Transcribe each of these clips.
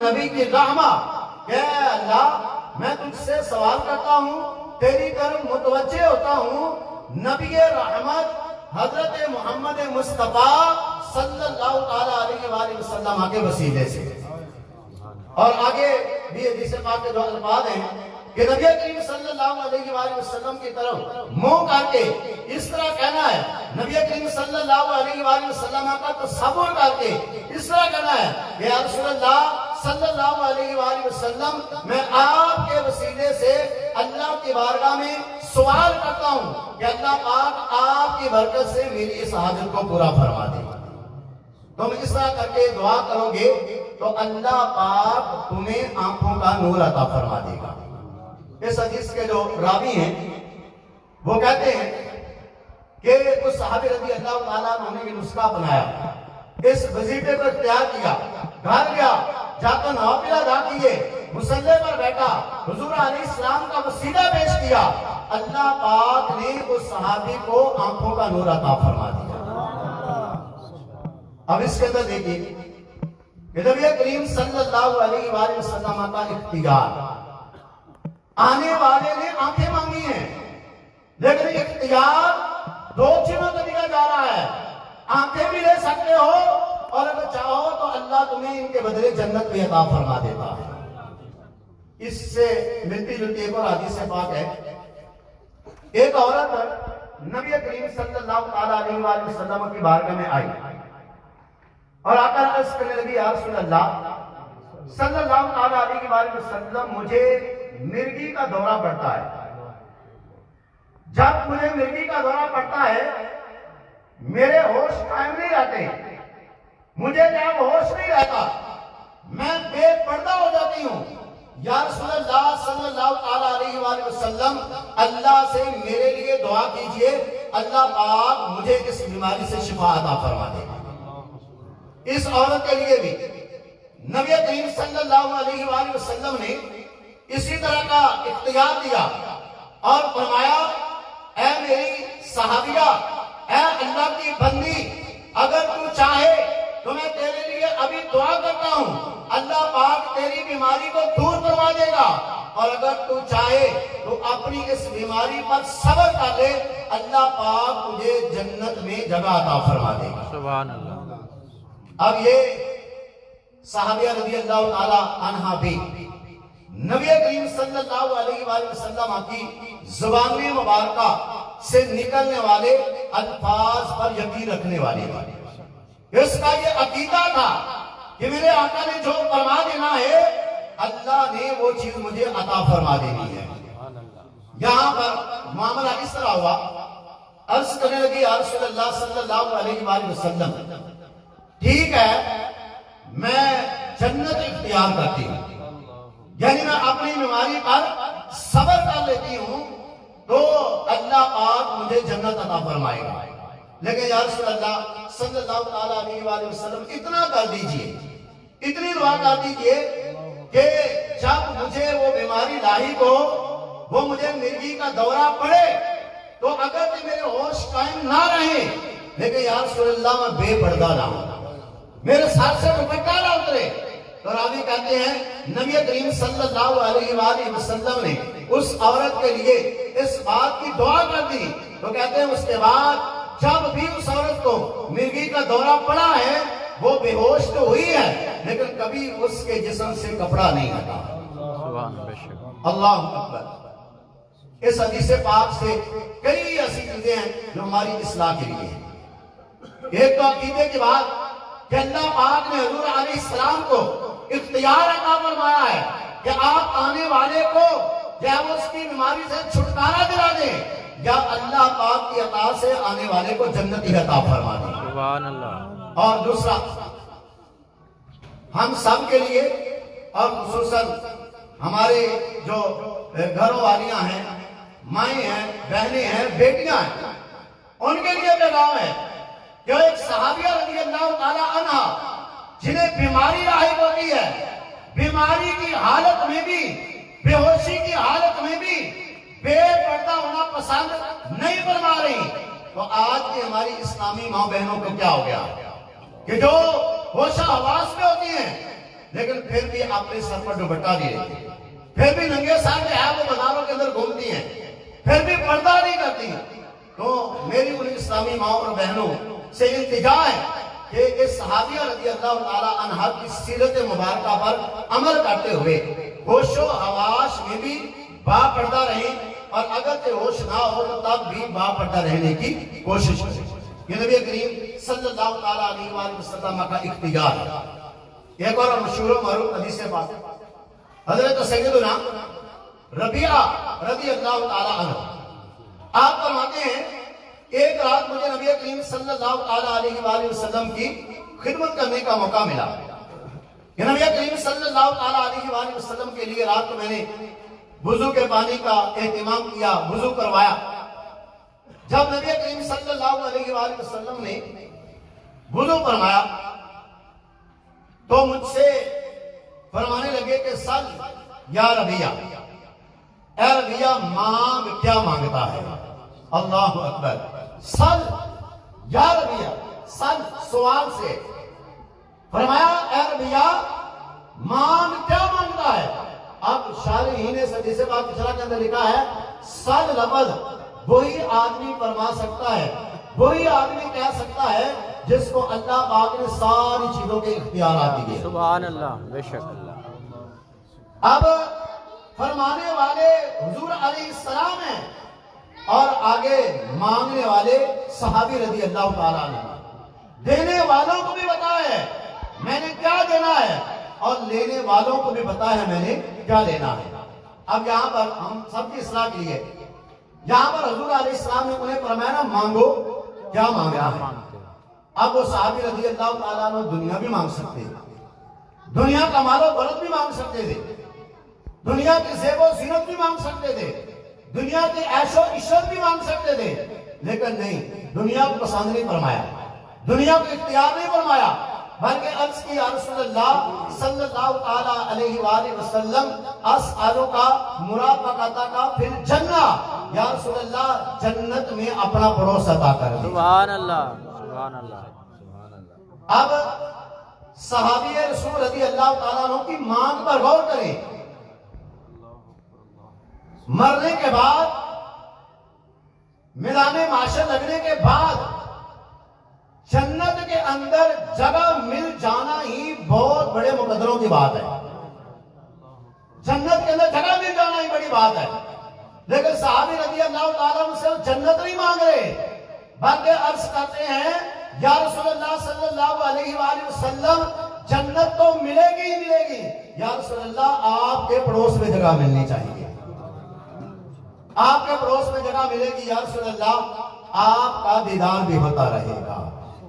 नबी की रहमा, अल्लाह मैं तुझसे सवाल करता हूँ, तेरी तरफ मुतवज्जे होता हूँ, नबी रहमत हजरत मोहम्मद मुस्तफा सल्लल्लाहु अलैहि वसल्लम के वसीले से। और आगे भी हदीस पाक के जो अल्फाज हैं कि नबी करीम सल्लल्लाहु अलैहि वसल्लम की तरफ मुंह करके इस तरह कहना है, नबी करीम सल्लल्लाहु अलैहि वसल्लम का तसव्वुर करके इस तरह कहना है कि या रसूलल्लाह सल्लल्लाहु अलैहि वसल्लम, मैं आपके वसीले से अल्लाह की बारगाह में सवाल करता हूँ कि अल्लाह पाक आपकी बरकत से मेरी इस हाजत को पूरा फरमा दे। तुम इस तरह करके दुआ करोगे तो अल्लाह पाक तुम्हें आंखों का नूर अता फरमा देगा। इस हदीस के जो रावी हैं वो कहते हैं कि उस सहाबी रज़ी अल्लाह ताला अन्हु ने नुस्खा अपनाया, इस वजीफे को इख्तियार किया, घर गया, जाकर नवाफिल अदा किए, मुसल्ले पर बैठा, हुजूर अलैहिस्सलाम का वसीला पेश किया, अल्लाह पाक ने उस सहाबी को आंखों का नूर अता फरमा दिया। अब इसके अंदर देखिए नबी करीम सल्लल्लाहु अलैहि वसल्लम का इख्तियार, आने वाले ने आंखें मांगी हैं, लेकिन इख्तियार दो चीजों का दिया जा रहा है, आंखें भी ले सकते हो और अगर चाहो तो अल्लाह तुम्हें इनके बदले जन्नत भी अता फरमा देता है। इससे मिलती जुलती एक और हदीस पाक है, एक औरत नबी करीम सल्लल्लाहु अलैहि वसल्लम की बारगाह में आई और आकर अर्ज करने लगी, या रसूलल्लाह सल्लल्लाहु अलैहि वसल्लम, मुझे मिर्गी का दौरा पड़ता है, जब मुझे मिर्गी का दौरा पड़ता है मेरे होश कायम नहीं रहते, मुझे जब होश नहीं रहता मैं बेपर्दा हो जाती हूँ। या रसूलल्लाह सल्लल्लाहु अलैहि वसल्लम, अल्लाह से मेरे लिए दुआ कीजिए, अल्लाह पाक मुझे इस बीमारी से शिफा अता फरमा दे। इस औरत के लिए भी नबी करीम सल्लल्लाहु अलैहि वसल्लम ने इसी तरह का इख्तियार दिया और फरमाया, ऐ मेरी सहाबिया, ऐ अल्लाह की बंदी, अगर तू चाहे तो मैं तेरे लिए अभी दुआ करता हूँ, अल्लाह पाक तेरी बीमारी को दूर करवा देगा, और अगर तू चाहे तो अपनी इस बीमारी पर सब्र कर ले, अल्लाह पाक तुझे जन्नत में जगह अता फरमा देगा। सुभान अल्लाह। अब ये सहाबिया रज़ी अल्लाह ताला अन्हा भी नबी करीम सल्लल्लाहु अलैहि वसल्लम की ज़ुबान मुबारका से निकलने वाले अल्फाज पर यकीन रखने वाले थे। इसका ये अकीदा था कि मेरे आका ने जो फरमा देना है, अल्लाह ने वो चीज मुझे अता फरमा देनी है। यहाँ पर मामला इस तरह हुआ, अर्ज करने लगी, या रसूलल्लाह सल्लल्लाहु अलैहि वसल्लम, ठीक है मैं जन्नत इख्तियार करती हूँ, यानी मैं अपनी बीमारी पर सब्र कर लेती हूँ तो अल्लाह पाक मुझे जन्नत अता फरमाएगा। लेकिन या रसूलल्लाह सल्लल्लाहु अलैहि वसल्लम, इतना कर दीजिए, इतनी दुआ कर दीजिए कि जब मुझे वो बीमारी लाहिक हो, वो मुझे मिर्गी का दौरा पड़े, तो अगर मेरे होश कायम ना रहे, लेकिन या रसूलल्लाह मैं बेपर्दा ना हूं, मेरे सर से दुपट्टा ना उतरे, तो रावी कहते हैं नबी करीम सल्लल्लाहु अलैहि वसल्लम ने उस औरत के लिए इस बात की दुआ कर दी। तो कहते हैं उसके बाद जब भी उस औरत को मिर्गी का दौरा पड़ा है, वो बेहोश तो हुई है, लेकिन कभी उसके जिस्म से कपड़ा नहीं हटा। अल्लाह अकबर। इस हदीस पाक से कई ऐसी चीजें हैं जो हमारी इस्लाह के लिए है। एक तो अकीदे की बात कि अल्लाह पाक ने हुजूर अलैहिस्सलाम को इख्तियार अता फरमाया है कि आप आने वाले को या उसकी बीमारी से छुटकारा दिला दें, या अल्लाह पाक की अता से आने वाले को जन्नत ही अता फरमा दें। सुभान अल्लाह। और दूसरा, हम सब के लिए और खुसूसन हमारे जो घरों वालियां हैं, माएँ हैं, बहनें हैं, बेटियां हैं, उनके लिए पैगाम है कि एक सहाबिया रज़ी अल्लाह ताला अन्हा जिन्हें बीमारी लाहिक होती है, बीमारी की हालत में भी, बेहोशी की हालत में भी बेपर्दा होना पसंद नहीं फरमा रही, तो आज की हमारी इस्लामी माँ बहनों को क्या हो गया कि जो होशा हवास में होती हैं, लेकिन फिर भी अपने सर पर दुपट्टा लिए, फिर भी नंगे सर जो है वो बाजारों के अंदर घूमती हैं, फिर भी पर्दा नहीं करती। तो मेरी उन इस्लामी माओ और बहनों से इल्तिजा है कि इस सहाबिया रज़ी अल्लाह ताला अन्हा की सीरत मुबारका पर अमल करते हुए होशो हवास में भी बापर्दा रहे, और अगर के होश ना हो तो तब भी बापर्दा रहने की कोशिश करें। ये नबी करीम सल्लल्लाहु ताला अलैहि वसल्लम का इख्तियार है। एक और मशहूर मरूफ हदीस से बात, हजरत सैयदना रबिया रज़ी अल्लाह ताला अन्हु आप फरमाते हैं, एक रात मुझे नबी करीम सल्लल्लाहु अलैहि वसल्लम की खिदमत करने का मौका मिला। नबी करीम सल्लल्लाहु अलैहि वसल्लम के लिए रात को मैंने वुजू के पानी का एहतमाम किया, वुजू करवाया। जब नबी करीम सल्लल्लाहु अलैहि वसल्लम ने वुजू फरमाया तो मुझसे फरमाने लगे कि सल या रबिया, ए रबिया मांग क्या मांगता है। अल्लाह अकबर, सल या रबिया, सल सवाल से फरमाया ए रबिया मांग क्या मांगता है। अब शारिहीन ने सदी से बात के अंदर लिखा है, सल लफज वही आदमी फरमा सकता है, वही आदमी कह सकता है जिसको अल्लाह पाक ने सारी चीजों के इख्तियारात दिए। सुभान अल्लाह, बेशक अल्लाह। अब फरमाने वाले हुजूर अलैहिस्सलाम हैं और आगे मांगने वाले सहाबी रज़ी अल्लाह ताला अन्हु। देने वालों को भी पता है मैंने क्या देना है, और लेने वालों को भी पता है मैंने क्या लेना है। अब यहाँ पर हम सबकी इस्लाह के लिए यहाँ पर हुजूर अलैहिस्सलाम ने उन्हें फरमाया ना मांगो क्या मांगना है। अब वो सहाबी रज़ी अल्लाह ताला अन्हु दुनिया भी मांग सकते थे, दुनिया का मालो दौलत भी मांग सकते थे, दुनिया की ज़ेबो ज़ीनत भी मांग सकते थे, दुनिया की ऐशो इश्रत भी मांग सकते थे, लेकिन नहीं, दुनिया को पसंद नहीं फरमाया, दुनिया को इख्तियार नहीं फरमाया, बल्कि अर्ज की या रसूलल्लाह सल्लल्लाहु ताला अलैहि वसल्लम अस्अलुका मुराफक़तका फिल जन्नह, या रसूलल्लाह जन्नत में अपना पड़ोस अता कर दे। सुभान अल्लाह, सुभान अल्लाह, सुभान अल्लाह। अब सहाबी रसूल रज़ी अल्लाह ताला अन्हु की मांग पर गौर करें। मरने के बाद, मिलाने माशर लगने के बाद जन्नत के अंदर जगह मिल जाना ही बहुत बड़े मुकद्दरों की बात है। जन्नत के अंदर जगह मिल जाना ही बड़ी बात है, लेकिन सहाबी रज़ी अल्लाह ताला अन्हु से जन्नत नहीं मांग रहे, बल्कि अर्ज करते हैं या रसूलल्लाह सल्लल्लाहु अलैहि वसल्लम जन्नत तो मिलेगी ही मिलेगी, या रसूलल्लाह आपके पड़ोस में जगह मिलनी चाहिए, आपके पड़ोस में जगह मिलेगी, या रसूलल्लाह आपका दीदार भी होता रहेगा।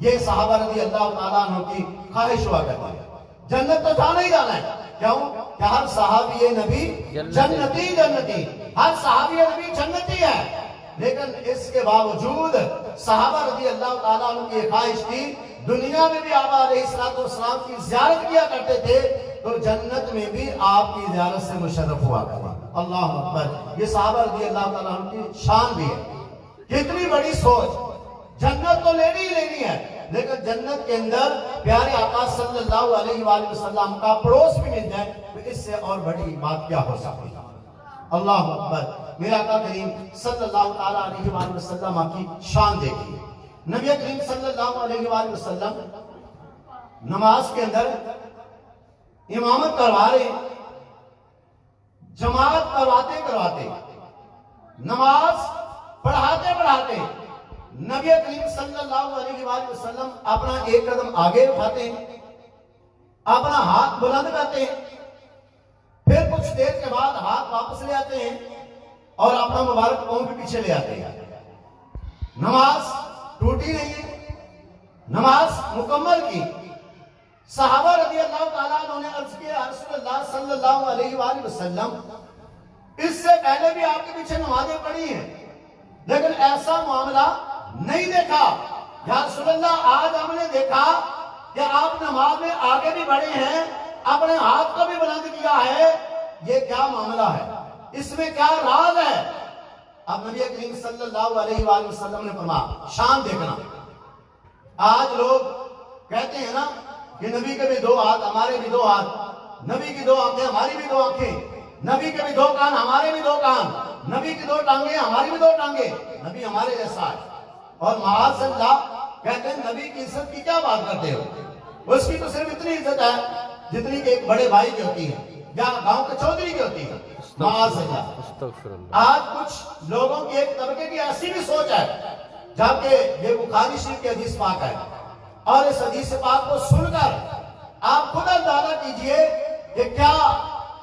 ये सहाबा रज़ी अल्लाह ताला अन्हु की ख्वाहिश हुआ करती है। जन्नत तो जाना ही जाना है, क्यों? कि हर सहाबी नबी जन्नती जन्नती, हर सहाबी नबी जन्नती है, लेकिन इसके बावजूद सहाबा रज़ी अल्लाह ताला अन्हु की ख्वाहिश थी, दुनिया में भी आबा अलैहिस्सलाम की ज़ियारत किया करते थे, तो जन्नत में भी आपकी ज़ियारत से मुशर्रफ हुआ करते। अल्लाह अकबर, ये सहाबा रज़ी अल्लाह ताला अन्हु की शान भी है। कितनी बड़ी सोच, जन्नत तो लेनी ही लेनी है, लेकिन जन्नत के अंदर प्यारे आका सल्लल्लाहु अलैहि वसल्लम का पड़ोस भी मिल जाए, तो इससे और बड़ी बात क्या हो सकती है। अल्लाह अकबर, मेरा आका करीम सल्लल्लाहु ताला अलैहि वसल्लम की शान देखिए। नबी करीम सल्लल्लाहु अलैहि वसल्लम नमाज के अंदर इमामत करवा रहे, जमात करवाते करवाते, नमाज पढ़ाते पढ़ाते नबी करीम सल्लल्लाहु अलैहि वसल्लम अपना एक कदम आगे उठाते हैं, अपना हाथ बुलंद करते हैं, फिर कुछ देर के बाद हाथ वापस ले आते हैं और अपना मुबारक पांव भी पीछे ले आते हैं। नमाज टूटी नहीं है, नमाज मुकम्मल की। सहाबा रज़ी अल्लाह ताला अन्हु ने अर्ज किया, रसूलुल्लाह सल्लल्लाहु अलैहि वसल्लम इससे पहले भी आपके पीछे नमाजें पढ़ी हैं, लेकिन ऐसा मामला नहीं देखा। या रसूलुल्लाह आज हमने देखा कि आप नमाज में आगे भी बढ़े हैं, अपने हाथ को भी बुलंद किया है, ये क्या मामला है, इसमें क्या राज है। अब नबी करीम सल्लल्लाहु अलैहि वसल्लम ने फरमाया, शान देखना। आज लोग कहते हैं ना कि नबी के भी दो हाथ, हमारे भी दो हाथ, नबी की दो आंखें हमारी भी दो आंखें, नबी के भी दो कान हमारे भी दो कान, नबी की दो टांगे हमारी भी दो टांगे, नबी हमारे जैसा है। और माअज़ल्लाह कहते हैं नबी की इज्जत की क्या बात करते हो, उसकी तो सिर्फ इतनी इज्जत है जितनी कि एक बड़े भाई की होती है या गांव के चौधरी की होती है। माअज़ल्लाह आज कुछ लोगों की एक तबके की ऐसी भी सोच है, जबकि ये बुखारी शरीफ की हदीस पाक है, और इस हदीस पाक को सुनकर आप खुद अंदाजा कीजिए कि क्या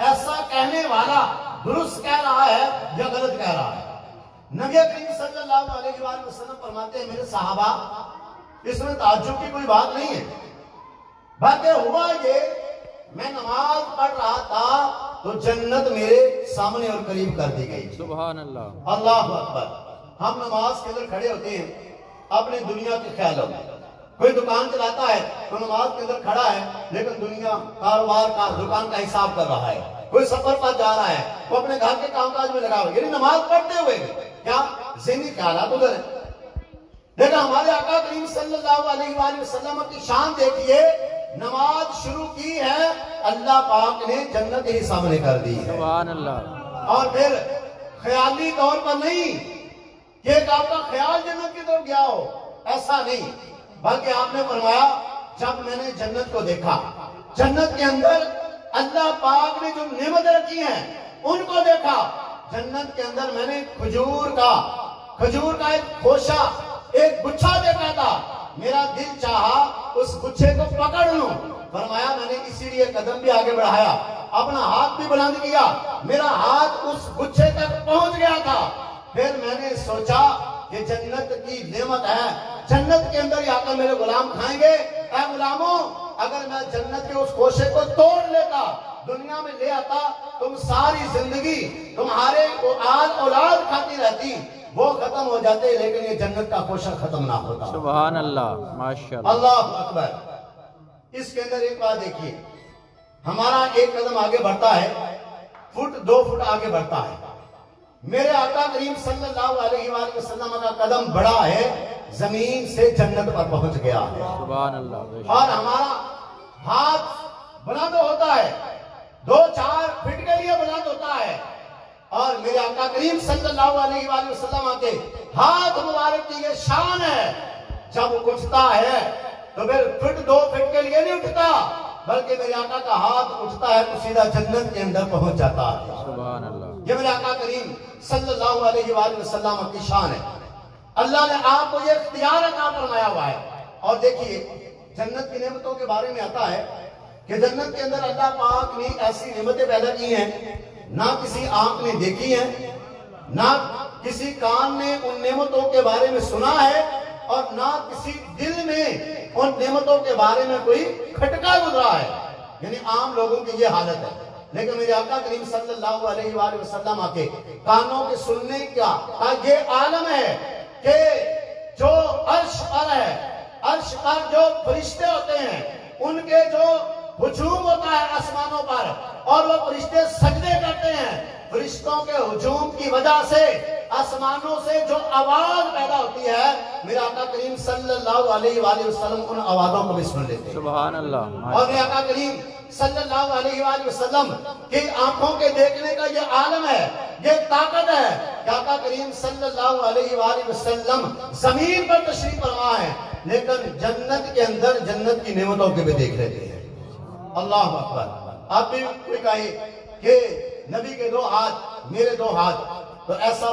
ऐसा कहने वाला दुरुस्त कह रहा है या गलत कह रहा है। नबी करीम सल्लल्लाहु अलैहि वसल्लम फरमाते हैं, मेरे सहाबा, इसमें ताज्जुब की कोई बात नहीं है। बातें हुआ ये, मैं नमाज पढ़ रहा था तो जन्नत मेरे सामने और करीब कर दी गई। सुभान अल्लाह, अल्लाहु अकबर। हम नमाज के अंदर खड़े होते हैं अपनी दुनिया के ख्यालों में। कोई दुकान चलाता है तो नमाज के अंदर खड़ा है, लेकिन दुनिया कारोबार का दुकान का हिसाब कर रहा है। कोई सफर पर जा रहा है वो अपने घर के कामकाज में लगा हुआ, यानी नमाज पढ़ते हुए क्या ज़हनी ख्यालात उधर है। लेकिन हमारे आका करीम सल्लल्लाहु अलैहि वसल्लम की शान देखिए, नमाज शुरू की है, अल्लाह पाक ने जन्नत ही सामने कर दी है। सुभान अल्लाह। और फिर ख्याली तौर पर नहीं कि आपका ख्याल जन्नत की तरफ गया हो, ऐसा नहीं, बल्कि आपने फरमाया जब मैंने जन्नत को देखा, जन्नत के अंदर अल्लाह पाक ने जो नेमतें रखी हैं उनको देखा। जन्नत के अंदर मैंने खजूर का एक खोशा, एक गुच्छा देखा था। मेरा दिल चाहा उस गुच्छे को पकड़ लूं। फरमाया मैंने इसीलिए कदम भी आगे बढ़ाया, अपना हाथ भी बुलंद किया, मेरा हाथ उस गुच्छे तक पहुंच गया था। फिर मैंने सोचा कि जन्नत की नेमत है, जन्नत के अंदर आकर मेरे गुलाम खाएंगे। ऐ गुलामों, अगर मैं जन्नत के उस खोशे को तोड़ लेता, दुनिया में ले आता, तुम सारी जिंदगी तुम्हारे औलाद खाती रहती, वो खत्म हो जाते, लेकिन ये जन्नत का खोशा खत्म ना होता। सुभान अल्लाह, माशाअल्लाह, अल्लाह अकबर। इसके अंदर एक बात देखिए, हमारा एक कदम आगे बढ़ता है, फुट 2 फुट आगे बढ़ता है। मेरे आका करीम सल्लल्लाहु अलैहि वसल्लम का कदम बढ़ा है, जमीन से जन्नत पर पहुंच गया है। सुभान अल्लाह। और हमारा हाथ बुलंद होता है, 2-4 फीट के लिए बुलंद होता है। और मेरे आका करीम सल्लल्लाहु अलैहि वसल्लम के हाथ मुबारक की ये शान है, जब उठता है तो फिर फुट 2 फीट के लिए नहीं उठता, बल्कि मेरे आका का हाथ उठता है तो सीधा जन्नत के अंदर पहुंच जाता है। सुभान अल्लाह। ये मेरे आका करीम सल्लल्लाहु अलैहि वसल्लम की शान है। अल्लाह ने आपको ये इख्तियार अता फरमाया हुआ है। और देखिए, जन्नत की नेमतों के बारे में आता है कि जन्नत के अंदर अल्लाह पाक ने ऐसी नेमतें पैदा की हैं, ना किसी आंख ने देखी है, ना किसी कान ने उन नेमतों के बारे में सुना है, और ना किसी दिल में उन नेमतों के बारे में कोई खटका गुजरा है। यानी आम लोगों की ये हालत है। लेकिन मेरे आका करीम सल्लल्लाहु अलैहि वसल्लम के कानों के सुनने का ये आलम है कि जो अर्श पर है, अर्श पर जो फरिश्ते होते हैं, उनके जो हुजूम होता है आसमानों पर, और वो फरिश्ते सजदे करते हैं, फरिश्तों के हुजूम की वजह से आसमानों से जो आवाज पैदा होती है, मेरे आका करीम सल्लल्लाहु अलैहि वसल्लम उन आवाजों को भी सुन लेते हैं। सुभान अल्लाह। और मेरे आका करीम सल्लल्लाहु अलैहि वसल्लम की आंखों के देखने का ये आलम है, ये ताकत है कि आका करीम सल्लल्लाहु अलैहि वसल्लम जमीन पर तशरीफ फरमा है, लेकिन जन्नत के अंदर जन्नत की नेमतों के भी देख लेते हैं। अल्लाह अकबर। आप भी कोई कहे कि नबी के 2 हाथ, मेरे 2 हाथ, तो ऐसा